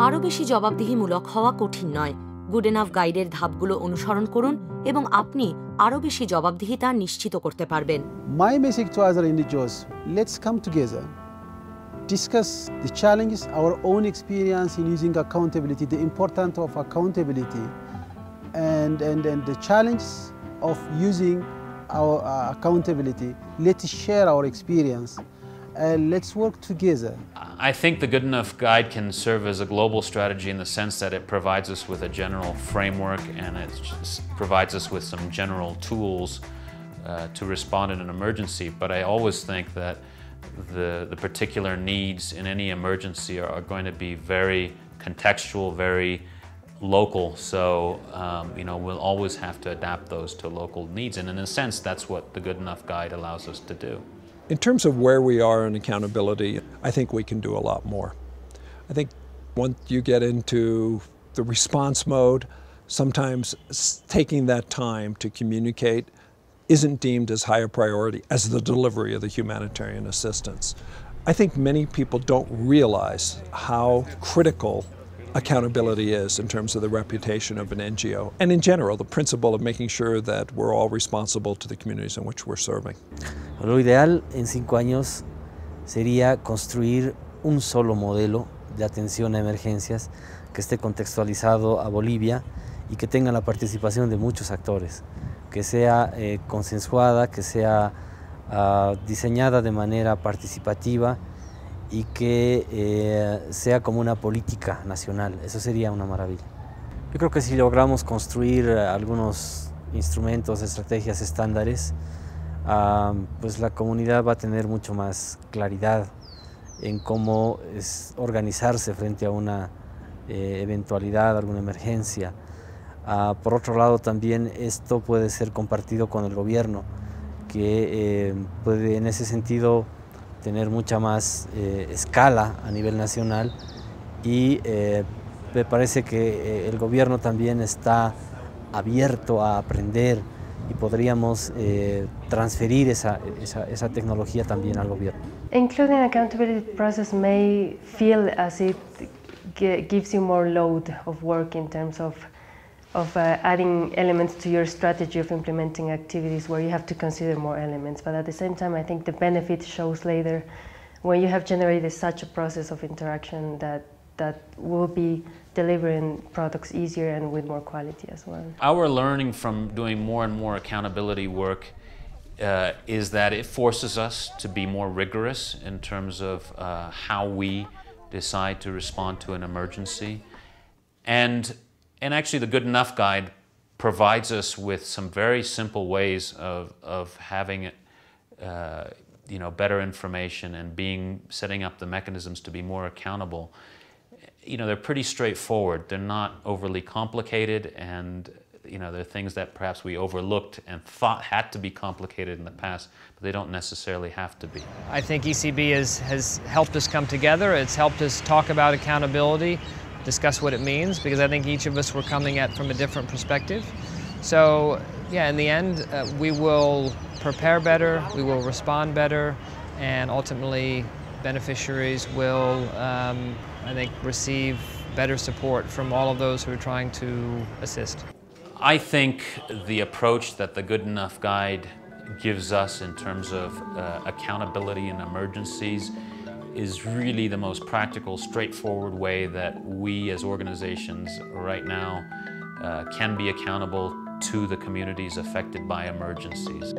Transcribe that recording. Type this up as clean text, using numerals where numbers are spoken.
আরও বেশি জবাবদিহিমূলক হওয়া কঠিন নয়। গুড এনাফ গাইডের ধাপগুলো অনুসরণ করুন এবং আপনি আরও বেশি জবাবদিহিতা নিশ্চিত করতে পারবেন। My message to other individuals, let's come together, discuss the challenges, our own experience in using accountability, the importance of accountability, and the challenges of using our accountability. Let's share our experience and let's work together. I think the Good Enough Guide can serve as a global strategy in the sense that it provides us with a general framework and it provides us with some general tools to respond in an emergency. But I always think that the particular needs in any emergency are going to be very contextual, very local. So, we'll always have to adapt those to local needs. And in a sense, that's what the Good Enough Guide allows us to do. In terms of where we are in accountability, I think we can do a lot more. I think once you get into the response mode, sometimes taking that time to communicate isn't deemed as high a priority as the delivery of the humanitarian assistance. I think many people don't realize how critical accountability is in terms of the reputation of an NGO, and in general, the principle of making sure that we're all responsible to the communities in which we're serving. Lo ideal en 5 años sería construir un solo modelo de atención a emergencias que esté contextualizado a Bolivia y que tenga la participación de muchos actores, que sea consensuada, que sea diseñada de manera participativa y que sea como una política nacional. Eso sería una maravilla. Yo creo que si logramos construir algunos instrumentos, estrategias estándares, pues la comunidad va a tener mucho más claridad en cómo organizarse frente a una eventualidad, alguna emergencia. Por otro lado, también esto puede ser compartido con el gobierno, que puede en ese sentido tener mucha más escala a nivel nacional y me parece que el gobierno también está abierto a aprender y podríamos transferir esa tecnología también al gobierno. Including accountability process may feel as it gives you more load of work in terms of adding elements to your strategy of implementing activities where you have to consider more elements. But at the same time, I think the benefit shows later when you have generated such a process of interaction that will be delivering products easier and with more quality as well. Our learning from doing more and more accountability work is that it forces us to be more rigorous in terms of how we decide to respond to an emergency. And actually the Good Enough Guide provides us with some very simple ways of having better information and setting up the mechanisms to be more accountable. They're pretty straightforward. They're not overly complicated, and they're things that perhaps we overlooked and thought had to be complicated in the past, but they don't necessarily have to be. I think ECB has helped us come together. It's helped us talk about accountability, discuss what it means, because I think each of us were coming at from a different perspective. So yeah, in the end, we will prepare better, we will respond better, and ultimately beneficiaries will, I think, receive better support from all of those who are trying to assist. I think the approach that the Good Enough Guide gives us in terms of accountability in emergencies is really the most practical, straightforward way that we as organizations right now can be accountable to the communities affected by emergencies.